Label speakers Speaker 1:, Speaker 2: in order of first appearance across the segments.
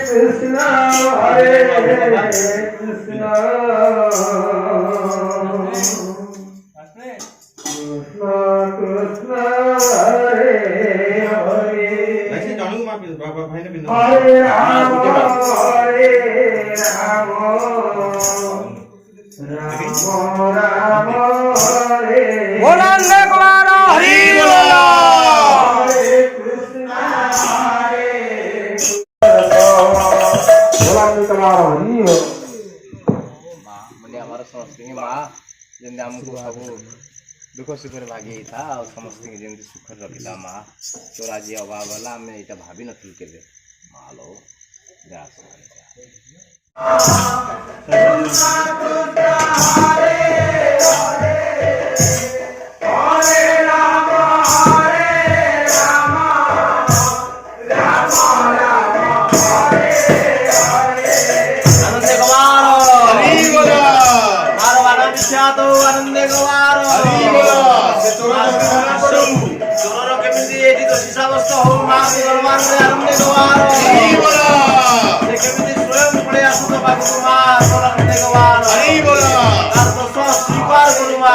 Speaker 1: Krishna Hare Krishna Krishna Krishna Hare Hare Hare Rama Hare Rama Rama Rama Hare
Speaker 2: बोलांगे कुमारो Hari बोला
Speaker 1: Hare Krishna Hare
Speaker 2: ମାନେ ଆମର ସମସ୍ତଙ୍କୁ ମା ଯେମିତି ଆମକୁ ସବୁ ଦୁଃଖ ସୁଖରେ ଭାଗି ହେଇଥା ଆଉ ସମସ୍ତଙ୍କୁ ଯେମିତି ସୁଖରେ ରଖିଥା ମା ତୋର ଆଜି ଅଭାବ ହେଲା ଆମେ ଏଇଟା ଭାବିନଥିଲୁ କେବେ ମା ଲୋ ଯା आनंद गवारो हरि बोला मारो आनंद तो आनंद गवारो हरि बोला से तोर केमिति एठी तो शिसावस्त हो मा भगवान रे आनंद गवारो हरि बोला से केमिति स्वयं पड़े आसु तो बाबू मा तोर आनंद गवारो हरि बोला तार तो स्वीकार करू मा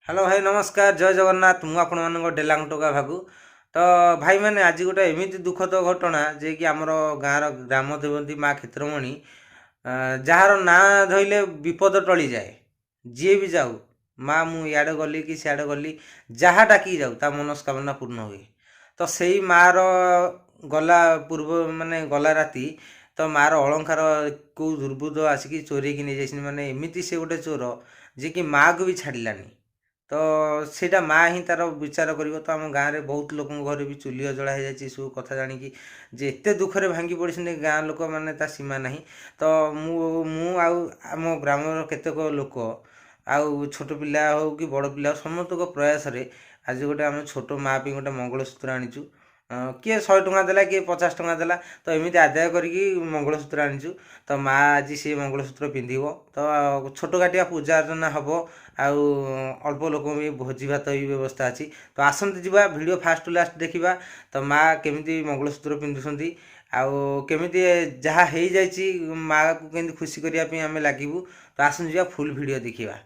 Speaker 2: हेलो भाई नमस्कार जय जगन्नाथ मु आपण मानको डेलांग टोका भागु तो भाई मैंने आज गोटे एमती दुखद घटना जे कि आमर गाँव ग्राम देवती माँ क्षेत्रमणि जार ना धोइले विपद टली जाए जी भी जाऊ माँ मु इे गली कि सियाड़े गली जहाँ डाकी जाऊ ता मनस्कामना पूर्ण हुए तो से मार गला पूर्व माने गला राति तो मार अलंकार को दुर्बुद आसिक चोरी की नहीं जाए माने एमती से गोटे चोर जे कि माँ को भी छाड़लानी तो सेटा माँ ही तार विचार करिवो तो आम गाँव में बहुत लोक घर भी चुली अजड़ा हो जाए सब कथा जानिकी जे एते दुखरे भांगी पड़ी गाँ लोक मैंने ता सीमा नहीं तो मु आम ग्राम केतेक लोक आउ छोट पिला हो कि बड़ पिला समस्त प्रयास रे आज गोटे आम छोट माँ पे गोटे मंगलसूत्र आनीचु किए 100 टंका देला किए 50 टंका देला तो एमती आदाय करिकी मंगलसूत्र आनीचु तो माँ आज से मंगलसूत्र पिंधिब तो छोट काटिया पूजा अर्चना हम आउ अल्प लोक भी भोजी भात भी व्यवस्था अच्छी तो आसंते जीवा वीडियो फास्ट टू लास्ट देखा तो माँ केमिति मंगलसूत्र पिंधुंट आउ केमिति जहाँ हो जाइए माँ को केमिति खुशी करने आम लगे तो आसंते जीवा फुल वीडियो देखा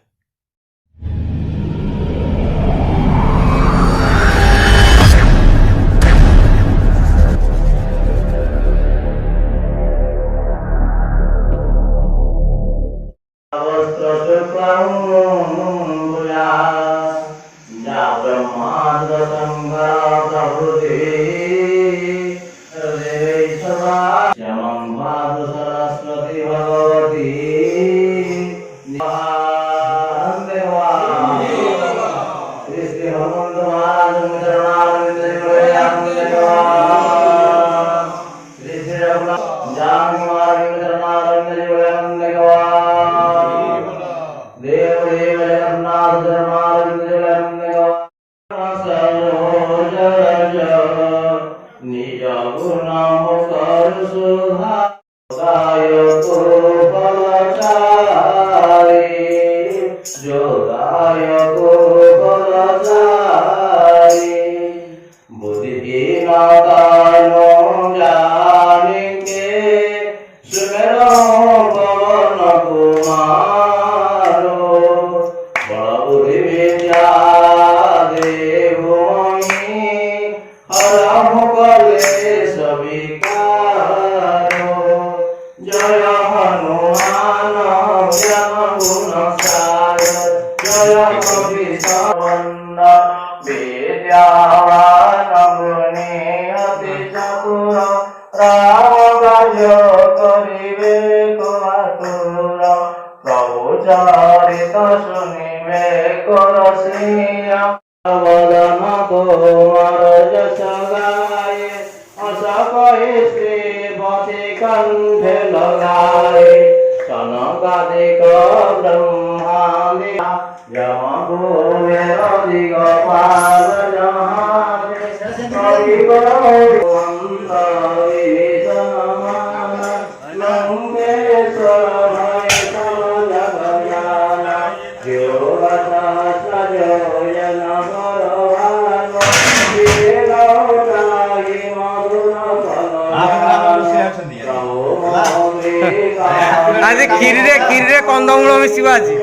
Speaker 2: ଆଜି କ୍ଷୀରିରେ କନ୍ଦମୂଳ ମିଶିବ ଆଜି।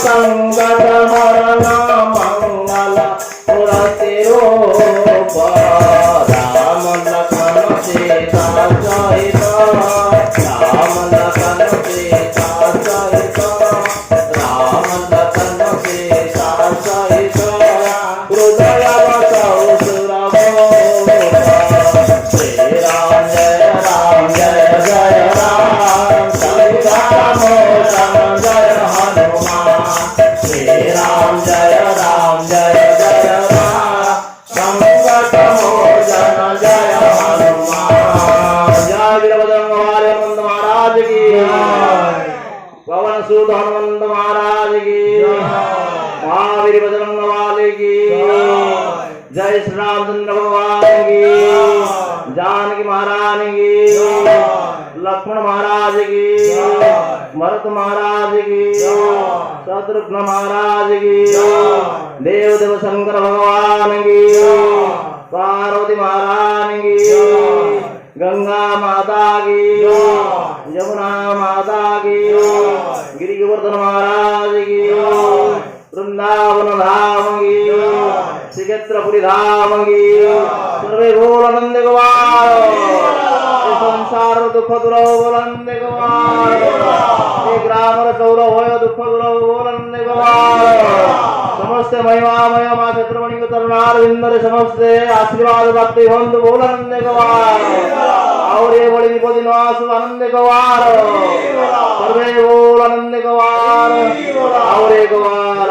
Speaker 1: संगत मरण मंगल पुरति रूप राम लखन सीता सहित राम लखन सीता सहित राम लखन सीता सहित हृदय बसौ सुरभ श्री राम जय जय राम श्री राम जय हनुमान श्री राम जय राम संकट मोचन जय हनुमान। जय वीरभद्र हनुमंत महाराज की पवन सुत हनुमंत महाराज की महावीर बजरंग वाले की जय श्री रामचंद्र भगवान की जानकी महारानी की लक्ष्मण महाराज की भरत महाराज की शत्रुघ्न महाराज की देव देव शंकर भगवान की पार्वती महारानी की गंगा माता की यमुना माता की गिरि गोवर्धन महाराज की वृंदावन धाम की श्रीक्षेत्रपुरी धाम की सर्वे बोल नंद गोपाल संसार दुख दुरव बोल नंद गोपाल ग्रामर सौरव होय दुख दुरव बोल नंद गोपाल समस्त महिमामय मा क्षेत्रमणि तरुणार विंदर समस्त आशीर्वाद प्राप्ति बंधु बोल नंद गोपाल और ये बड़ी विपद निवास आनंद गोपाल सर्वे बोल आनंद गोपाल और एक गोपाल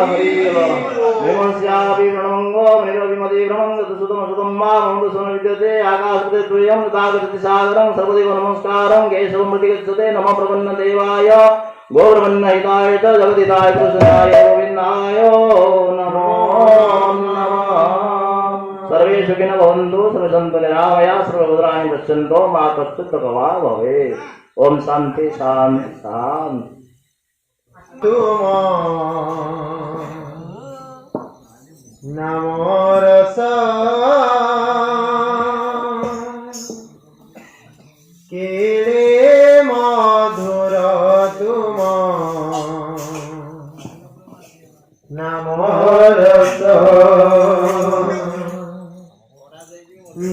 Speaker 1: विमर्श्यापि प्रणमंगो मनिरविमति ब्रह्मंग सुतम सुतम मा मंद सोन विद्यते आकाशते द्वयं तागति सागरं सर्वदेव नमस्कारं केशवं प्रतिगच्छते नमः प्रपन्न देवाय गोब्रह्मण्य हिताय च जगदिताय कृष्णाय गोविन्दाय नमो नमः। सर्वे सुखिनः भवन्तु सर्वे सन्तु निरामया सर्वभद्राणि पश्यन्तु मा कश्चित् दुःखवा भवेत्। ओम शांति शांति शांति।
Speaker 3: नमो रस केले मधुर तुम नमो रस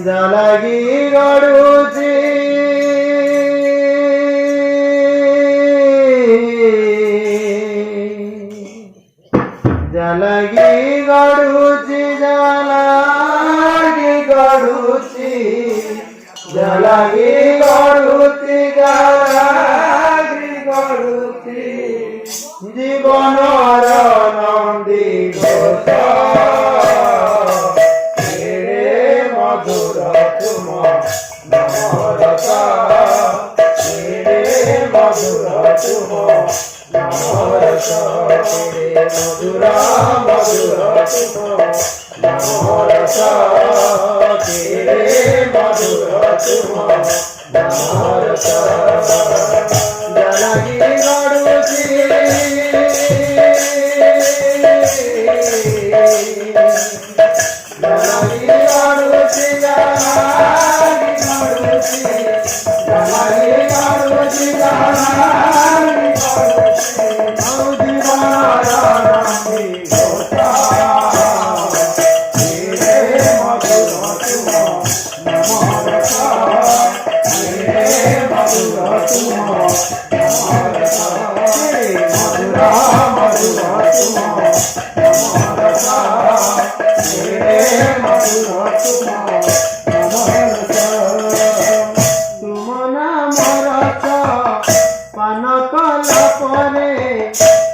Speaker 3: जलगी गड़ुची जलगी गड़ुची जलगी गड़ुची जलगी गड़ुची जलगी गड़ुची जीवन नंदी घोष मधुर तुम नमरस मधुर तुम नमरस मधुर मधुर तुम नमरस मधुर तुम नमरस जलगी गड़ुची जलगी गड़ुची जलगी गड़ुची जलगी गड़ुची जलगी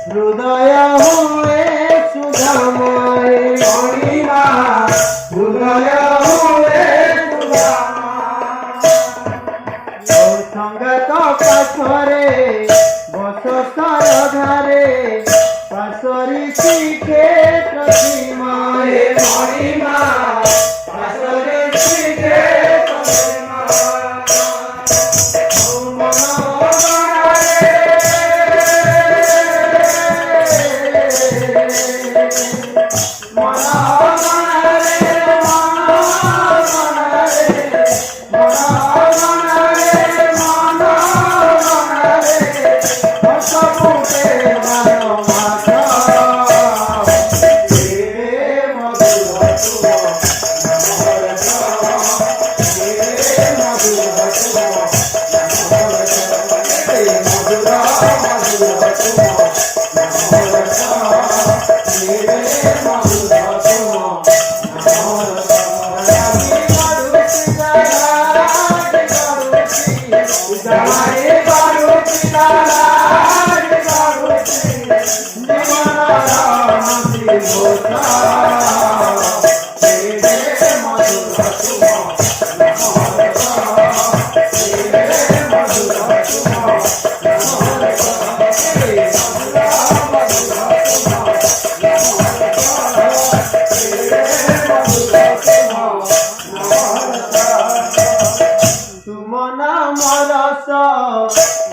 Speaker 3: हृदय हुए सुधमय প্রতিমায় মহিমা আসরে শিখে প্রতিমা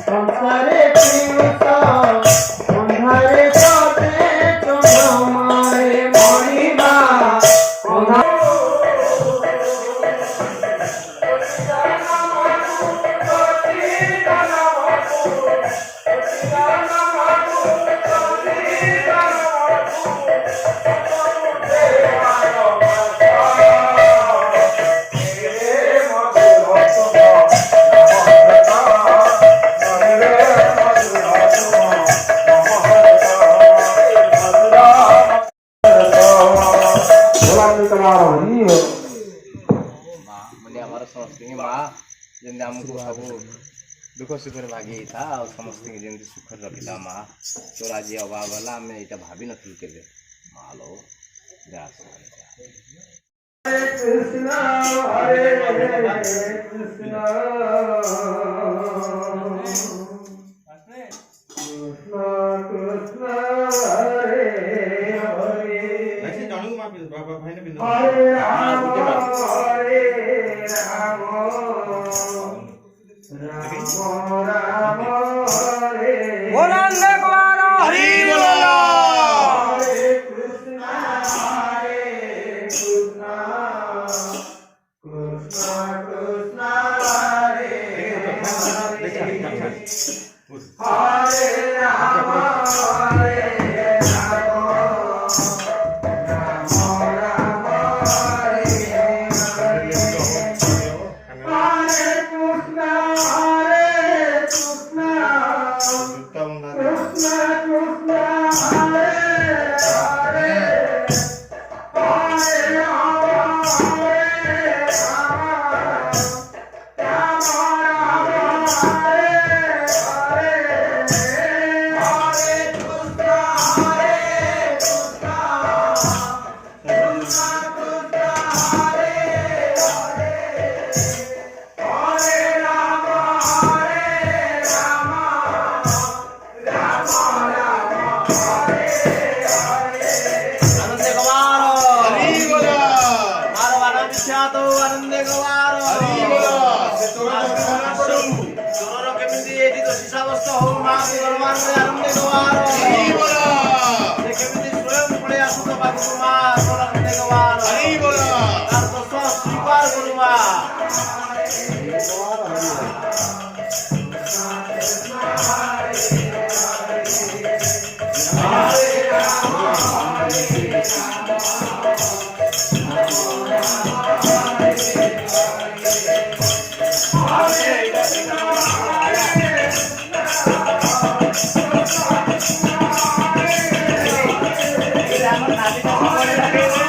Speaker 3: সংসারে প্রিয়ত অন্ধারে পথে তোমায় মহিমা
Speaker 4: ଯେମିତି ଆମକୁ ସବୁ ଦୁଃଖ ସୁଖରେ ଭାଗିଯାଇଥା ଆଉ ସମସ୍ତଙ୍କୁ ଯେମିତି ସୁଖରେ ରଖିଥା ମା ତୋର ଆଜି ଅଭାବ ହେଲା ଆମେ ଏଇଟା ଭାବିନଥିଲୁ କେବେ ମା ଲୋ ଯା
Speaker 3: କୃଷ୍ଣ ହରେ କୃଷ୍ଣ କୃଷ୍ଣ କୃଷ୍ଣ ହରେ ହରେ ହରେ ରାମ ହରେ ରାମ রাম রাম হরে
Speaker 2: बोलन कुमार हरि बोल
Speaker 3: হরে কৃষ্ণ কৃষ্ণ কৃষ্ণ হরে হরে রাম হরে
Speaker 1: Hare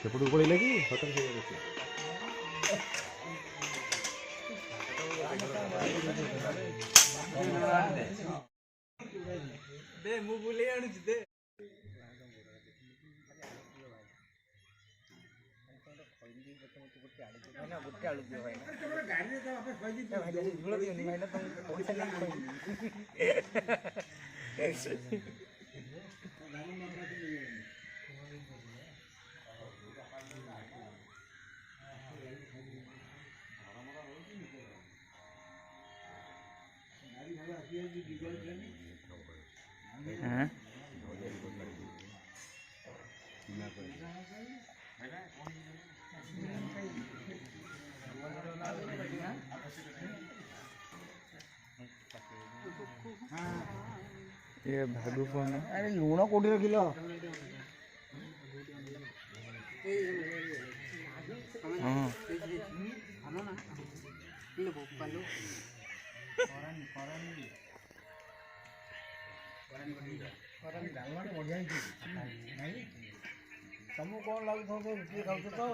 Speaker 5: ସେପଟକୁ ପଳେଇଲା କି ହଠାତ୍
Speaker 2: ଦେ ମୁଁ ବୁଲେଇ ଆଣୁଛି ଦେ ये भागु फोन अरे लुण कोठी रखिलो हां आनो ना इले बोपालो करानी करानी करानी डालना बढ़िया नहीं तुमको कौन लागू थो रुपये खाऊ तो